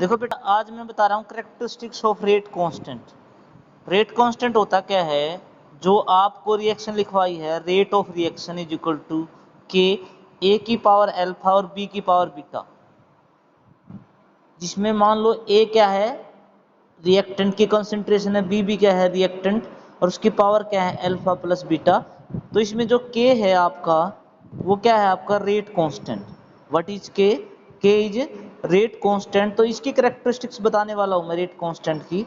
देखो बेटा, आज मैं बता रहा हूँ characteristics of rate constant. Rate constant होता क्या है, जो आपको रिएक्शन लिखवाई है, rate of reaction is equal to के ए की पावर अल्फा और बी की पावर बीटा, जिसमें मान लो ए क्या है, रिएक्टेंट की कंसंट्रेशन है, बी भी क्या है, रिएक्टेंट, और उसकी पावर क्या है, अल्फा प्लस बीटा। तो इसमें जो के है आपका, वो क्या है आपका रेट कांस्टेंट। व्हाट इज के? के इज रेट कांस्टेंट। तो इसकी कैरेक्टरिस्टिक्स बताने वाला हूं मैं रेट कांस्टेंट की।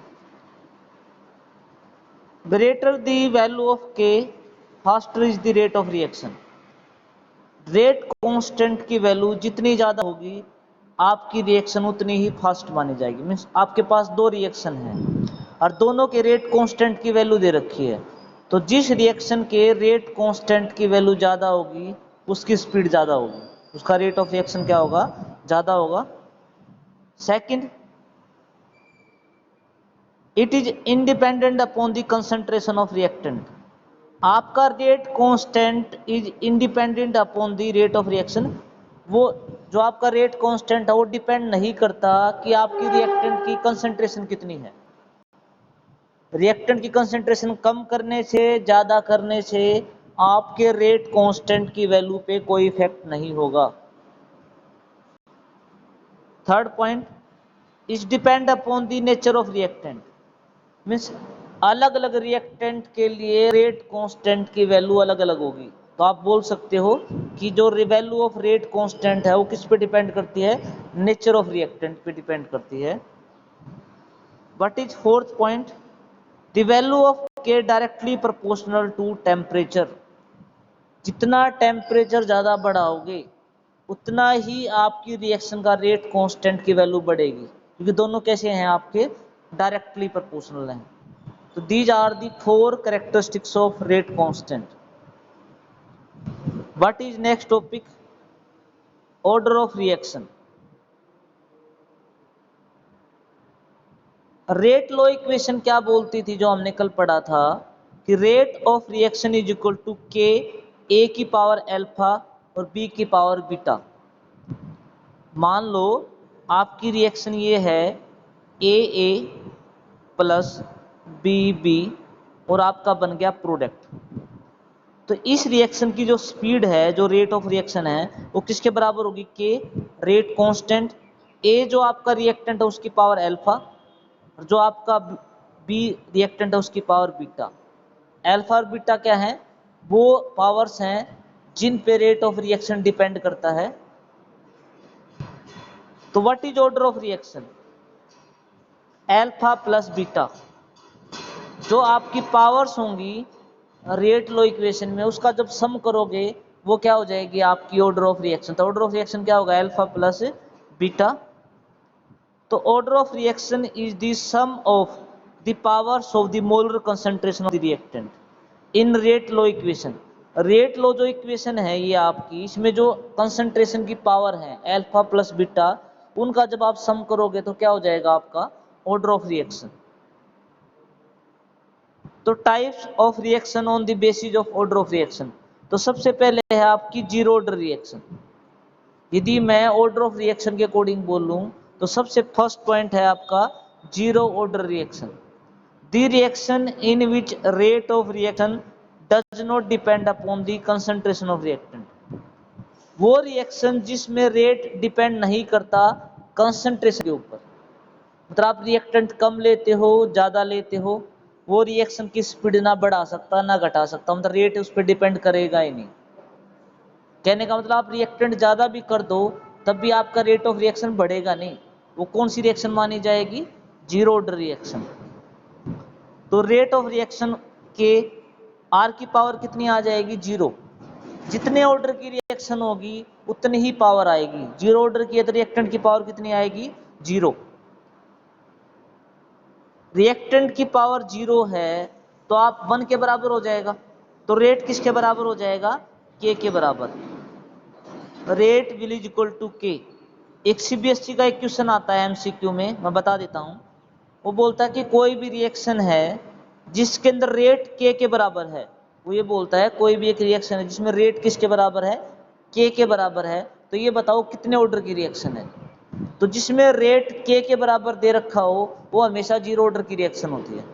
ग्रेटर द वैल्यू ऑफ के, faster is the rate of reaction. Rate constant की वैल्यू जितनी ज्यादा होगी, आपकी रिएक्शन उतनी ही फास्ट मानी जाएगी। मीन्स आपके पास दो रिएक्शन है और दोनों के रेट कांस्टेंट की वैल्यू दे रखी है, तो जिस रिएक्शन के रेट कांस्टेंट की वैल्यू ज्यादा होगी उसकी स्पीड ज्यादा होगी, उसका रेट ऑफ रिएक्शन क्या होगा, ज्यादा होगा। Second, it is independent upon the concentration of reactant. आपका rate constant is independent upon the rate of reaction. वो जो आपका रेट कांस्टेंट है वो डिपेंड नहीं करता कि आपकी रिएक्टेंट की कंसंट्रेशन कितनी है। रिएक्टेंट की कंसंट्रेशन कम करने से, ज्यादा करने से आपके रेट कांस्टेंट की वैल्यू पे कोई इफेक्ट नहीं होगा। Third point, is depend upon the nature of reactant. Means अलग अलग रिएक्टेंट के लिए रेट कांस्टेंट की वैल्यू अलग अलग होगी। तो आप बोल सकते हो कि जो वैल्यू ऑफ रेट कांस्टेंट है वो किस पे डिपेंड करती है, नेचर ऑफ रिएक्टेंट पे डिपेंड करती है। What is fourth point, the value of के डायरेक्टली प्रोपोर्शनल टू टेम्परेचर। जितना टेम्परेचर ज्यादा बढ़ाओगे उतना ही आपकी रिएक्शन का रेट कांस्टेंट की वैल्यू बढ़ेगी, क्योंकि दोनों कैसे हैं आपके, डायरेक्टली प्रोपोर्शनल हैं। तो these are the four characteristics of rate constant. What is next topic? Order of reaction. Rate law equation क्या बोलती थी, जो हमने कल पढ़ा था कि rate of reaction is equal to के ए की पावर अल्फा और बी की पावर बीटा। मान लो आपकी रिएक्शन ये है ए प्लस बी और आपका बन गया प्रोडक्ट। तो इस रिएक्शन की जो स्पीड है, जो रेट ऑफ रिएक्शन है, वो किसके बराबर होगी, के रेट कांस्टेंट, ए जो आपका रिएक्टेंट है उसकी पावर अल्फा, और जो आपका बी रिएक्टेंट है उसकी पावर बीटा। अल्फा और बीटा क्या है, वो पावर्स हैं जिन पे रेट ऑफ रिएक्शन डिपेंड करता है। तो what is order of reaction, alpha plus beta. जो आपकी पावर्स होंगी रेट लॉ इक्वेशन में, उसका जब सम करोगे वो क्या हो जाएगी, आपकी ऑर्डर ऑफ रिएक्शन। तो ऑर्डर ऑफ रिएक्शन क्या होगा, अल्फा प्लस बीटा। तो order of reaction is the sum of the powers of the molar concentration of the reactant in rate law equation. Rate law जो equation है ये आपकी, इसमें जो कंसंट्रेशन की पावर है अल्फा प्लस बीटा, उनका जब आप सम करोगे तो क्या हो जाएगा आपका ऑर्डर ऑफ रिएक्शन। तो types of reaction on the basis of order of reaction. तो सबसे पहले है आपकी जीरो ऑर्डर रिएक्शन। यदि मैं ऑर्डर ऑफ रिएक्शन के अकॉर्डिंग बोलूं तो सबसे फर्स्ट पॉइंट है आपका zero order reaction. The reaction in which rate of reaction does not depend upon the concentration of reactant. वो रिएक्शन जिसमें रेट डिपेंड नहीं करता कंसंट्रेशन के ऊपर। मतलब आप रिएक्टेंट कम लेते हो, ज्यादा लेते हो, वो रिएक्शन की स्पीड ना बढ़ा सकता ना घटा सकता, मतलब रेट उस पर डिपेंड करेगा ही नहीं। कहने का मतलब आप रिएक्टेंट ज्यादा भी कर दो तब भी आपका रेट ऑफ रिएक्शन बढ़ेगा नहीं। वो कौन सी रिएक्शन मानी जाएगी, जीरो ऑर्डर रिएक्शन। तो रेट ऑफ रिएक्शन के आर की पावर कितनी आ जाएगी, जीरो। जितने ऑर्डर की रिएक्शन होगी उतनी ही पावर आएगी। जीरो ऑर्डर की है तो रिएक्टेंट की पावर कितनी आएगी, जीरो। रिएक्टेंट की पावर जीरो है तो आप 1 के बराबर हो जाएगा। तो रेट किसके बराबर हो जाएगा, के बराबर। Rate will is equal to k. एक सीबीएसई का एक क्वेश्चन आता है एमसीक्यू में, मैं बता देता हूं। वो बोलता है कि कोई भी रिएक्शन है जिसके अंदर रेट के बराबर है। वो ये बोलता है कोई भी एक रिएक्शन है जिसमें रेट किसके बराबर है, के बराबर है, तो ये बताओ कितने ऑर्डर की रिएक्शन है। तो जिसमें रेट के बराबर दे रखा हो वो हमेशा जीरो ऑर्डर की रिएक्शन होती है।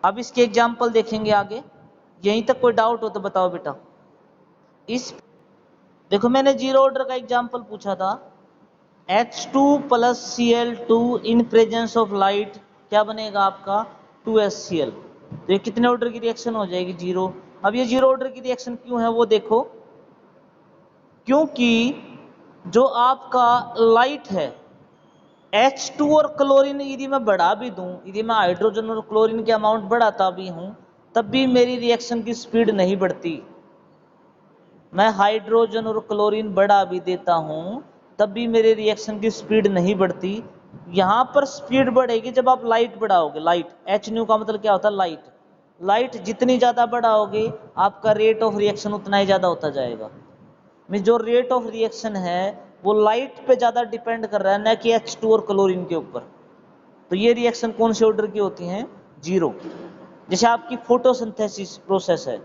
अब इसके एग्जाम्पल देखेंगे आगे। यहीं तक कोई डाउट हो तो बताओ बेटा। इस देखो मैंने जीरो ऑर्डर का एग्जाम्पल पूछा था, H2 plus Cl2 in presence of light क्या बनेगा आपका 2HCl। तो ये कितने ऑर्डर की रिएक्शन हो जाएगी? जीरो। अब ये जीरो ऑर्डर की रिएक्शन क्यों है वो देखो, क्योंकि जो आपका लाइट है H2 और क्लोरीन यदि मैं बढ़ा भी दूं, यदि मैं हाइड्रोजन और क्लोरीन के अमाउंट बढ़ाता भी हूं तब भी मेरी रिएक्शन की स्पीड नहीं बढ़ती। मैं हाइड्रोजन और क्लोरीन बढ़ा भी देता हूं तब भी मेरे रिएक्शन की स्पीड नहीं बढ़ती। यहां पर स्पीड बढ़ेगी जब आप लाइट बढ़ाओगे। लाइट एच न्यू का मतलब क्या होता है? लाइट। लाइट जितनी ज्यादा बढ़ाओगे आपका रेट ऑफ रिएक्शन उतना ही ज्यादा होता जाएगा। मीन जो रेट ऑफ रिएक्शन है वो लाइट पे ज्यादा डिपेंड कर रहा है, न कि H2 और क्लोरीन के ऊपर। तो ये रिएक्शन कौन से ऑर्डर की होती हैं? जीरो। जैसे आपकी फोटोसिंथेसिस प्रोसेस है,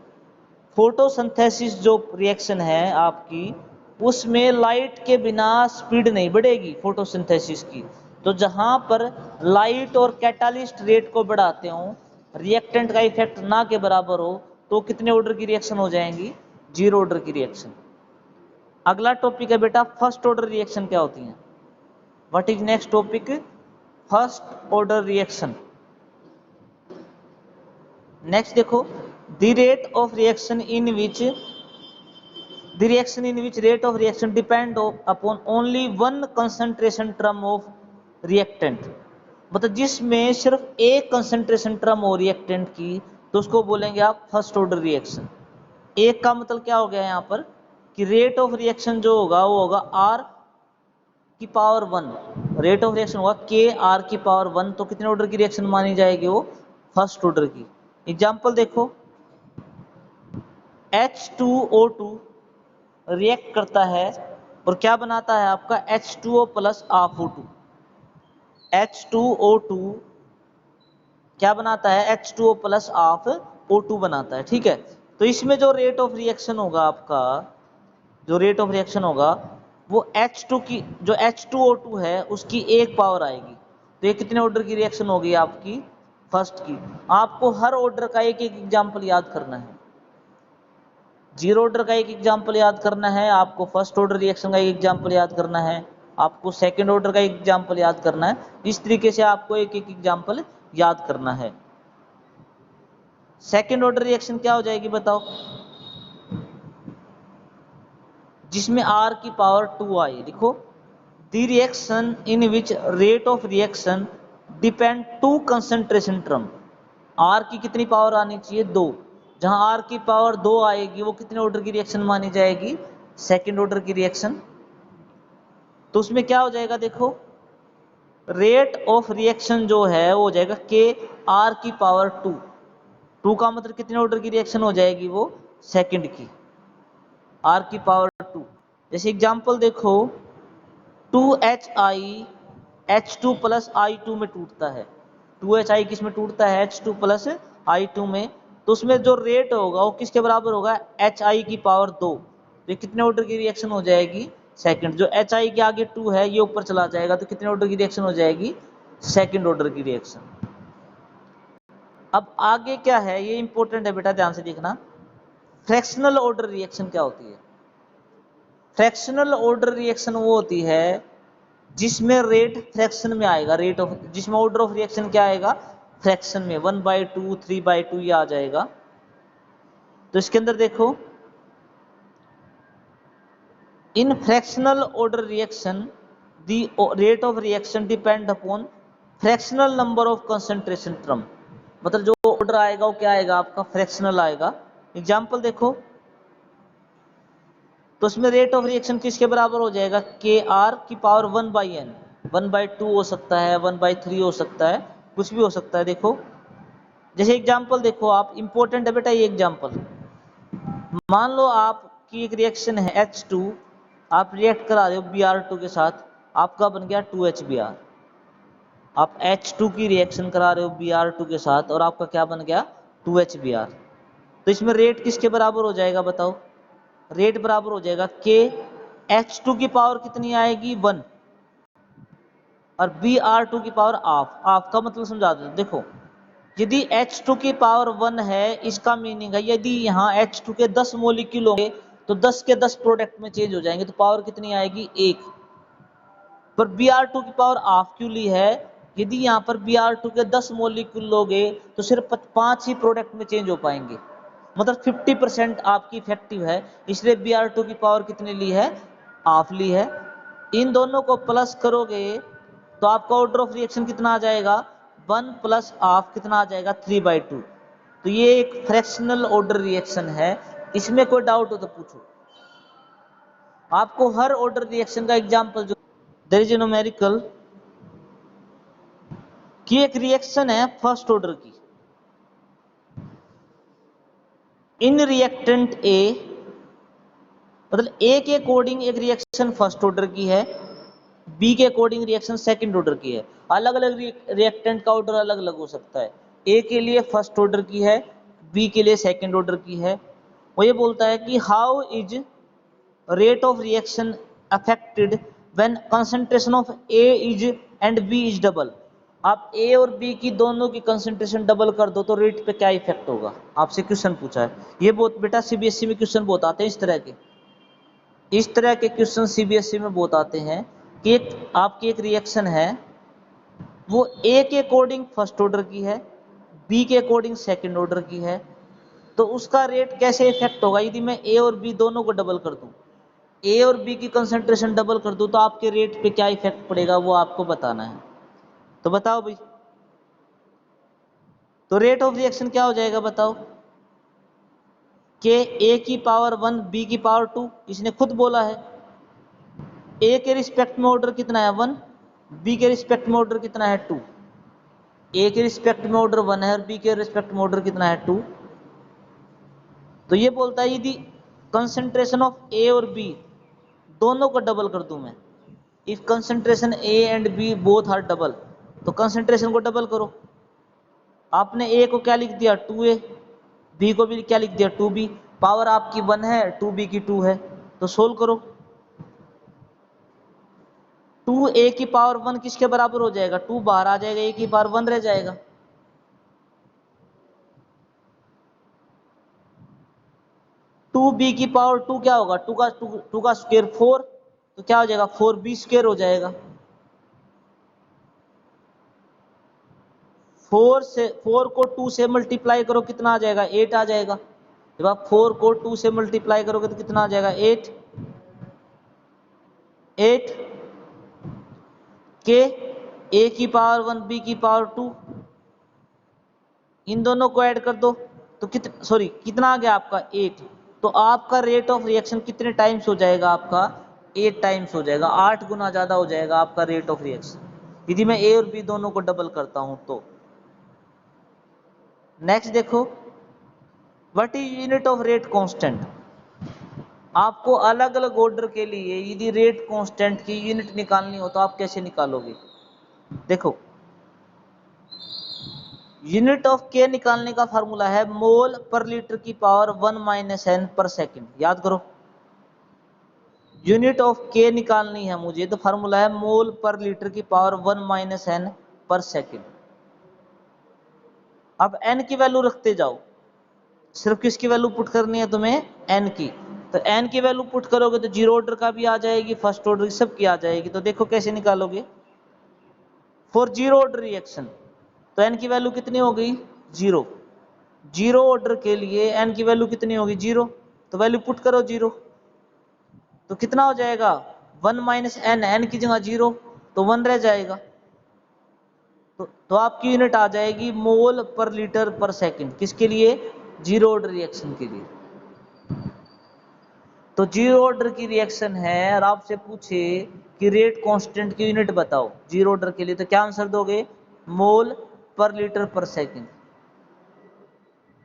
फोटोसिंथेसिस जो रिएक्शन है आपकी, उसमें लाइट के बिना स्पीड नहीं बढ़ेगी फोटोसिंथेसिस की। तो जहां पर लाइट और कैटालिस्ट रेट को बढ़ाते हो, रिएक्टेंट का इफेक्ट ना के बराबर हो, तो कितने ऑर्डर की रिएक्शन हो जाएंगी? जीरो ऑर्डर की रिएक्शन। अगला टॉपिक है बेटा फर्स्ट ऑर्डर रिएक्शन क्या होती है। What is next topic? First order reaction. Next देखो, the rate of reaction in which rate of reaction depend upon only one concentration term of reactant। मतलब जिसमें सिर्फ एक कंसंट्रेशन टर्म हो रिएक्टेंट की तो उसको बोलेंगे आप फर्स्ट ऑर्डर रिएक्शन। एक का मतलब क्या हो गया यहाँ पर कि रेट ऑफ रिएक्शन जो होगा वो होगा R की पावर 1। रेट ऑफ रिएक्शन होगा के R की पावर 1। तो कितने ऑर्डर की रिएक्शन मानी जाएगी? वो फर्स्ट ऑर्डर की। एग्जाम्पल देखो, H2O2 रिएक्ट करता है और क्या बनाता है आपका H2O plus of O2। H2O2 क्या बनाता है? H2O प्लस ऑफ O2 बनाता है, ठीक है। तो इसमें जो रेट ऑफ रिएक्शन होगा आपका, जो रेट ऑफ रिएक्शन होगा वो H2 की, जो H2O2 है उसकी एक पावर आएगी। तो ये कितने ऑर्डर की रिएक्शन होगी आपकी? फर्स्ट की। आपको हर ऑर्डर का एक एक एग्जाम्पल याद करना है। जीरो ऑर्डर का एक एग्जाम्पल याद करना है आपको, फर्स्ट ऑर्डर रिएक्शन का एक एग्जाम्पल याद करना है आपको, सेकंड ऑर्डर का एक एग्जाम्पल याद करना है। इस तरीके से आपको एक एक एग्जाम्पल याद करना है। सेकंड ऑर्डर रिएक्शन क्या हो जाएगी बताओ? जिसमें R की पावर 2 आई। देखो, the reaction in which rate of reaction depend to concentration term. R की कितनी पावर आनी चाहिए? 2। जहां R की पावर 2 आएगी वो कितने ऑर्डर की रिएक्शन मानी जाएगी? सेकंड ऑर्डर की रिएक्शन। तो उसमें क्या हो जाएगा देखो, रेट ऑफ रिएक्शन जो है वो हो जाएगा के R की पावर 2। 2 का मतलब कितने ऑर्डर की रिएक्शन हो जाएगी? वो सेकंड की, R की पावर 2। जैसे एग्जांपल देखो, 2HI H2 प्लस I2 में टूटता है। 2HI किस में टूटता है? H2 प्लस I2 में। तो उसमें जो रेट होगा वो किसके बराबर होगा? HI की पावर 2। तो ये कितने ऑर्डर की रिएक्शन हो जाएगी? सेकंड। जो HI के आगे 2 है ये ऊपर चला जाएगा तो कितने ऑर्डर की रिएक्शन हो जाएगी? सेकंड ऑर्डर की रिएक्शन। अब आगे क्या है ये इंपॉर्टेंट है बेटा, ध्यान से देखना। फ्रैक्शनल ऑर्डर रिएक्शन क्या होती है? फ्रैक्शनल ऑर्डर रिएक्शन वो होती है जिसमें रेट फ्रैक्शन में आएगा। रेट ऑफ, जिसमें ऑर्डर ऑफ रिएक्शन क्या आएगा? फ्रैक्शन में। 1/2, 3/2 ये आ जाएगा। तो इसके अंदर देखो, in fractional order reaction the rate of reaction depend upon fractional number of concentration term. मतलब जो ऑर्डर आएगा वो क्या आएगा आपका? फ्रैक्शनल आएगा। एग्जाम्पल देखो, तो उसमें रेट ऑफ रिएक्शन किसके बराबर हो जाएगा? के आर की पावर 1/n। 1/2 हो सकता है, 1/3 हो सकता है, कुछ भी हो सकता है। देखो जैसे एग्जाम्पल देखो आप, इंपॉर्टेंट है बेटा ये एग्जाम्पल। मान लो आपकी एक रिएक्शन है H2, आप रिएक्ट करा रहे हो Br2 के साथ, आपका बन गया 2HBr। आप H2 की रिएक्शन करा रहे हो Br2 के साथ और आपका क्या बन गया? 2HBr। तो इसमें रेट किसके बराबर हो जाएगा बताओ? रेट बराबर हो जाएगा के H2 की पावर कितनी आएगी? 1। और Br2 की पावर हाफ। हाफ का मतलब समझा दो। देखो यदि H2 की पावर 1 है, इसका मीनिंग है यदि यहाँ H2 के 10 मोलिक्यूल होंगे तो 10 के 10 प्रोडक्ट में चेंज हो जाएंगे, तो पावर कितनी आएगी? 1। पर Br2 की पावर हाफ क्यों ली है? यदि यहाँ पर Br2 के 10 मोलिक्यूल लोगे तो सिर्फ 5 ही प्रोडक्ट में चेंज हो पाएंगे, मतलब 50% आपकी इफेक्टिव है, इसलिए Br2 की पावर कितनी ली है? हाफ ली है। इन दोनों को प्लस करोगे तो आपका ऑर्डर ऑफ रिएक्शन कितना आ जाएगा? 1 प्लस हाफ कितना आ जाएगा? 3/2। तो ये एक फ्रैक्शनल ऑर्डर रिएक्शन है, इसमें कोई डाउट हो तो पूछो। आपको हर ऑर्डर रिएक्शन का एग्जांपल जो देयर इज ए न्यूमेरिकल की एक रिएक्शन है फर्स्ट ऑर्डर की। इन रिएक्टेंट ए, मतलब ए के अकॉर्डिंग एक रिएक्शन फर्स्ट ऑर्डर की है, बी के अकॉर्डिंग रिएक्शन सेकंड ऑर्डर की है। अलग अलग रिएक्टेंट का ऑर्डर अलग अलग हो सकता है। ए के लिए फर्स्ट ऑर्डर की है, बी के लिए सेकंड ऑर्डर की है। वो ये बोलता है कि how is rate of reaction affected when concentration of A is and B is double. आप ए और बी की दोनों की कंसंट्रेशन डबल कर दो तो रेट पे क्या इफेक्ट होगा? आपसे क्वेश्चन पूछा है। ये बहुत बेटा सीबीएसई में क्वेश्चन बहुत आते हैं इस तरह के। इस तरह के क्वेश्चन सीबीएसई में बहुत आते हैं कि एक आपकी एक रिएक्शन है, वो ए के अकॉर्डिंग फर्स्ट ऑर्डर की है, बी के अकॉर्डिंग सेकंड ऑर्डर की है, तो उसका रेट कैसे इफेक्ट होगा यदि मैं ए और बी दोनों को डबल कर दूं? ए और बी की कंसंट्रेशन डबल कर दूं तो आपके रेट पे क्या इफेक्ट पड़ेगा, वो आपको बताना है। तो बताओ भाई, तो रेट ऑफ रिएक्शन क्या हो जाएगा बताओ? कि ए की पावर 1 बी की पावर 2, इसने खुद बोला है। ए के रिस्पेक्ट में ऑर्डर कितना है? 1। बी के रिस्पेक्ट में ऑर्डर कितना है? 2। ए के रिस्पेक्ट में ऑर्डर 1 है और बी के रिस्पेक्ट में ऑर्डर कितना है? 2। तो ये बोलता है यदि कंसंट्रेशन ऑफ ए और बी दोनों को डबल कर दूं मैं, if concentration A and B both are double, तो कंसंट्रेशन को डबल करो। आपने ए को क्या लिख दिया? 2a, बी को भी क्या लिख दिया? 2b। पावर आपकी 1 है, 2b की 2 है, तो सोल्व करो। 2a की पावर 1 किसके बराबर हो जाएगा? 2 बाहर आ जाएगा, a की पावर 1 रह जाएगा। टू बी की पावर 2 क्या होगा? 2 का स्क्वायर 4, तो क्या हो जाएगा? 4b स्क्वायर हो जाएगा। 4 को 2 से मल्टीप्लाई करो, कितना आ जाएगा? 8 आ जाएगा। जब आप 4 को 2 से मल्टीप्लाई करोगे तो कितना आ जाएगा? 8। के ए की पावर 1 बी की पावर 2, इन दोनों को ऐड कर दो तो कितना आ गया आपका? 8। तो आपका रेट ऑफ रिएक्शन कितने टाइम्स हो जाएगा? आपका 8 टाइम्स हो जाएगा, 8 गुना ज्यादा हो जाएगा आपका रेट ऑफ रिएक्शन यदि मैं ए और बी दोनों को डबल करता हूं तो। नेक्स्ट देखो, what is unit of rate constant. आपको अलग अलग ऑर्डर के लिए यदि रेट कांस्टेंट की यूनिट निकालनी हो तो आप कैसे निकालोगे? देखो, यूनिट ऑफ के निकालने का फार्मूला है मोल पर लीटर की पावर 1 - n पर सेकंड। याद करो, यूनिट ऑफ के निकालनी है मुझे तो फार्मूला है मोल पर लीटर की पावर 1 - n पर सेकंड। अब n की वैल्यू रखते जाओ, सिर्फ किसकी वैल्यू पुट करनी है तुम्हें? n की। तो n की वैल्यू पुट करोगे तो जीरो ऑर्डर का भी आ जाएगी, फर्स्ट ऑर्डर की सबकी आ जाएगी। तो देखो कैसे निकालोगे? फॉर जीरो ऑर्डर रिएक्शन तो n की वैल्यू कितनी हो गई? 0। जीरो ऑर्डर के लिए n की वैल्यू कितनी होगी? 0। तो वैल्यू पुट करो 0, तो कितना हो जाएगा? 1 - n, n की जगह 0 तो 1 रह जाएगा। तो आपकी यूनिट आ जाएगी मोल पर लीटर पर सेकंड। किसके लिए? जीरो ऑर्डर रिएक्शन के लिए। तो जीरो ऑर्डर की रिएक्शन है और आपसे पूछे कि रेट कांस्टेंट की यूनिट बताओ जीरो ऑर्डर के लिए, तो क्या आंसर दोगे? मोल पर लीटर पर सेकंड।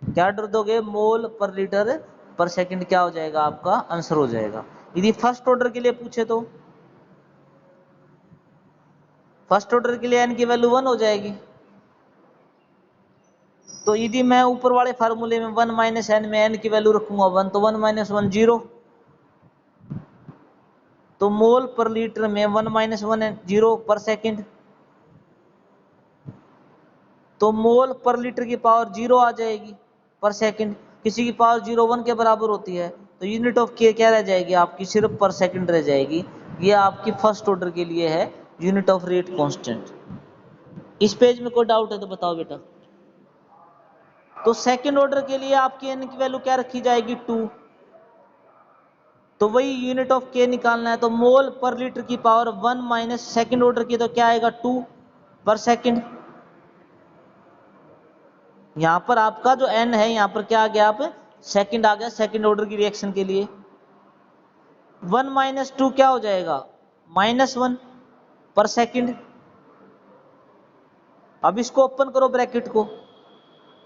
क्या ऑर्डर दोगे? मोल पर लीटर पर सेकंड क्या हो जाएगा? आपका आंसर हो जाएगा। यदि फर्स्ट ऑर्डर के लिए पूछे तो फर्स्ट ऑर्डर के लिए n की वैल्यू 1 हो जाएगी। तो यदि मैं ऊपर वाले फार्मूले में 1 - n में n की वैल्यू रखूंगा 1, तो 1 - 1 0। तो मोल पर लीटर में 1 - 1 0 पर सेकंड। तो मोल पर लीटर की पावर 0 आ जाएगी पर सेकंड। किसी की पावर 0.1 के बराबर होती है तो यूनिट ऑफ के क्या रह जाएगी आपकी, सिर्फ पर सेकंड रह जाएगी। ये आपकी फर्स्ट ऑर्डर के लिए है यूनिट ऑफ रेट कांस्टेंट। इस पेज में कोई डाउट है तो बताओ बेटा। तो सेकंड ऑर्डर के लिए आपकी एन की वैल्यू क्या रखी जाएगी, 2। तो वही यूनिट ऑफ के निकालना है, तो मोल पर लीटर की पावर 1 माइनस सेकंड ऑर्डर की तो क्या आएगा 2 पर सेकंड। यहां पर आपका जो एन है यहां पर क्या आ गया, आप सेकंड आ गया सेकंड ऑर्डर की रिएक्शन के लिए। 1 माइनस 2 क्या हो जाएगा, -1 पर सेकंड। अब इसको ओपन करो ब्रैकेट को,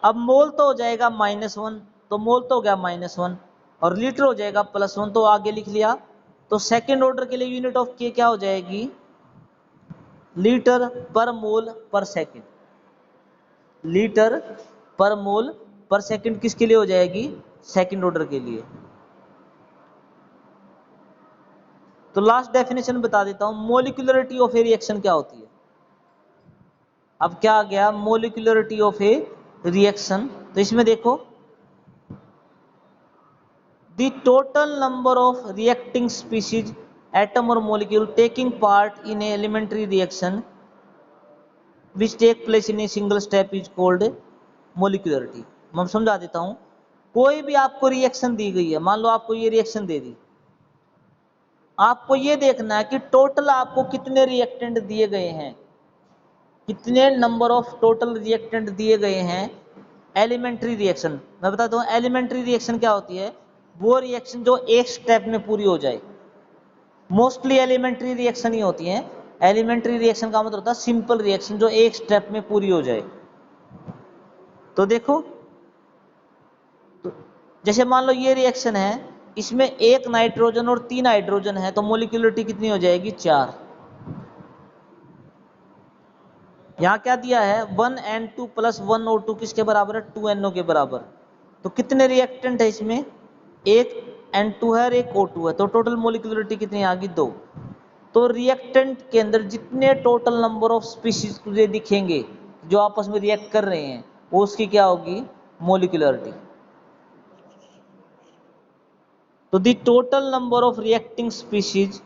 अब मोल तो हो जाएगा -1, तो मोल तो हो गया -1 और लीटर हो जाएगा +1, तो आगे लिख लिया। तो सेकंड ऑर्डर के लिए यूनिट ऑफ के क्या हो जाएगी, लीटर पर मोल पर सेकंड। लीटर पर मोल पर सेकंड किसके लिए हो जाएगी, सेकंड ऑर्डर के लिए। तो लास्ट डेफिनेशन बता देता हूं, मोलिकुलरिटी ऑफ ए रिएक्शन क्या होती है। अब क्या आ गया, मोलिकुलरिटी ऑफ ए रिएक्शन। तो इसमें देखो, the total number of reacting species atom और molecule taking part in a elementary reaction which take place in a single step is called molecularity. मैं समझा देता हूं, कोई भी आपको रिएक्शन दी गई है, मान लो आपको ये रिएक्शन दे दी, आपको ये देखना है कि टोटल आपको कितने रिएक्टेंट दिए गए हैं, कितने नंबर ऑफ टोटल रिएक्टेंट दिए गए हैं एलिमेंट्री रिएक्शन। मैं बताता हूँ एलिमेंट्री रिएक्शन क्या होती है, वो रिएक्शन जो एक स्टेप में पूरी हो जाए। मोस्टली एलिमेंट्री रिएक्शन ही होती है। एलिमेंट्री रिएक्शन का मतलब होता है सिंपल रिएक्शन जो एक स्टेप में पूरी हो जाए। तो देखो, तो जैसे मान लो ये रिएक्शन है, इसमें 1 नाइट्रोजन और 3 हाइड्रोजन है, तो मोलिकुलरिटी कितनी हो जाएगी, 4। यहां क्या दिया है, 1N2 + 1O2 किसके बराबर है, 2NO के बराबर। तो कितने रिएक्टेंट है इसमें, एक N2 है और एक O2 है, तो टोटल मोलिकुलरिटी कितनी आ गई, 2। तो रिएक्टेंट के अंदर जितने टोटल नंबर ऑफ स्पीशीज तुझे दिखेंगे जो आपस में रिएक्ट कर रहे हैं, वो उसकी क्या होगी, मोलिकुलरिटी। तो the total number of reacting species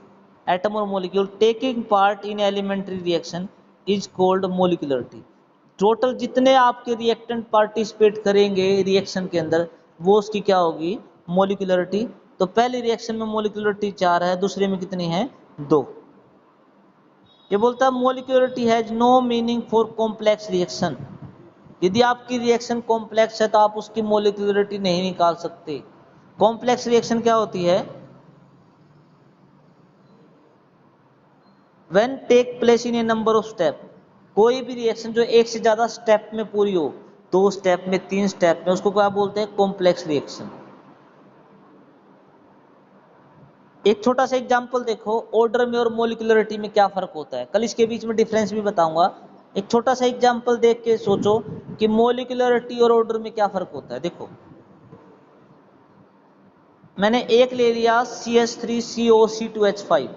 atom और molecule taking part in elementary reaction is called molecularity. Total जितने आपके रिएक्टेंट पार्टिसिपेट करेंगे रिएक्शन के अंदर, वो उसकी क्या होगी, मोलिकुलरिटी। तो पहली रिएक्शन में मोलिकुलरिटी 4 है, दूसरे में कितनी है, 2। ये बोलता है molecularity has no meaning for complex reaction. यदि आपकी रिएक्शन कॉम्प्लेक्स है तो आप उसकी मोलिकुलरिटी नहीं निकाल सकते। कॉम्प्लेक्स रिएक्शन क्या होती है, when take place in a number of step. कोई भी रिएक्शन जो एक से ज्यादा स्टेप में पूरी हो, 2 स्टेप में, 3 स्टेप में, उसको क्या बोलते हैं, कॉम्प्लेक्स रिएक्शन। एक छोटा सा एग्जांपल देखो, ऑर्डर में और मोलिकुलरिटी में क्या फर्क होता है, कल इसके बीच में डिफरेंस भी बताऊंगा। एक छोटा सा एग्जांपल देख के सोचो कि मोलिकुलरिटी और ऑर्डर में क्या फर्क होता है। देखो, मैंने एक ले लिया CH3COC2H5,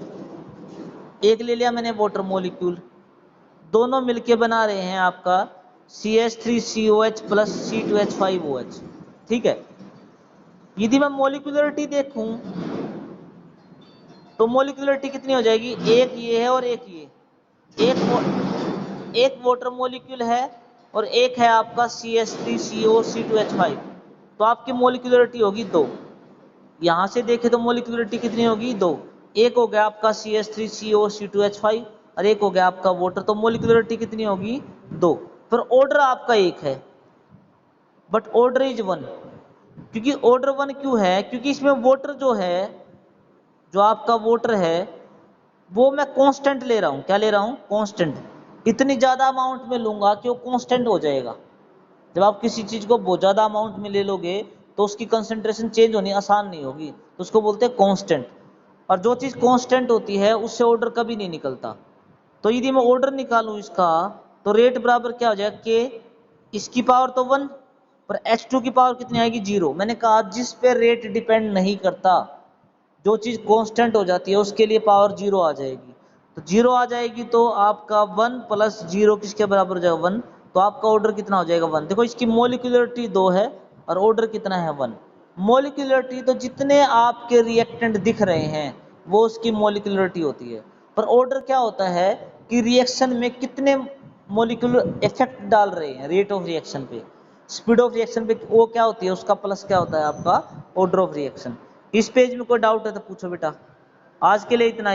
एक ले लिया मैंने वाटर मोलिक्यूल, दोनों मिलके बना रहे हैं आपका CH3COH + C2H5OH। ठीक है, यदि मैं मोलिकुलरिटी देखूं तो मोलिकुलरिटी कितनी हो जाएगी, एक ये है और एक ये, एक वाटर मोलिक्यूल है और एक है आपका CH3COC2H5, तो आपकी मोलिकुलरिटी होगी 2। यहां से देखे तो मोलिकुलरिटी कितनी होगी, 2। एक हो गया आपका CH3COC2H5 और एक हो गया आपका वाटर, तो मोलिकुलरिटी कितनी होगी, 2। पर ऑर्डर आपका एक है, बट ऑर्डर इज 1। क्योंकि ऑर्डर 1 क्यों है, क्योंकि इसमें वाटर जो है, जो आपका वाटर है, वो मैं कांस्टेंट ले रहा हूं। क्या ले रहा हूं, कांस्टेंट। इतनी ज्यादा अमाउंट में लूंगा कि वो कांस्टेंट हो जाएगा। जब आप किसी चीज को बहुत ज्यादा अमाउंट में ले लोगे तो उसकी कंसंट्रेशन चेंज होनी आसान नहीं होगी, तो उसको बोलते हैं कांस्टेंट। और जो चीज कांस्टेंट होती है उससे ऑर्डर कभी नहीं निकलता। तो यदि मैं ऑर्डर निकालूं इसका, तो रेट बराबर क्या हो जाएगा, के, इसकी पावर तो 1, पर H2 की पावर कितनी आएगी, 0। मैंने कहा जिस पे रेट डिपेंड नहीं करता, जो चीज कांस्टेंट हो जाती है उसके लिए पावर 0 आ जाएगी। तो 0 आ जाएगी तो आपका 1 + 0 किसके बराबर हो जाएगा, 1। तो आपका ऑर्डर कितना हो जाएगा 1। देखो इसकी मोलिकुलरिटी 2 है और ऑर्डर कितना है 1। मोलिकुलरिटी तो जितने आपके रिएक्टेंट दिख रहे हैं वो उसकी मोलिकुलरिटी होती है, पर ऑर्डर क्या होता है कि रिएक्शन में कितने मोलिकुलर इफेक्ट डाल रहे हैं रेट ऑफ रिएक्शन पे, स्पीड ऑफ रिएक्शन पे, वो क्या होती है उसका प्लस क्या होता है आपका ऑर्डर ऑफ रिएक्शन। इस पेज में कोई डाउट है तो पूछो बेटा। आज के लिए इतना ही।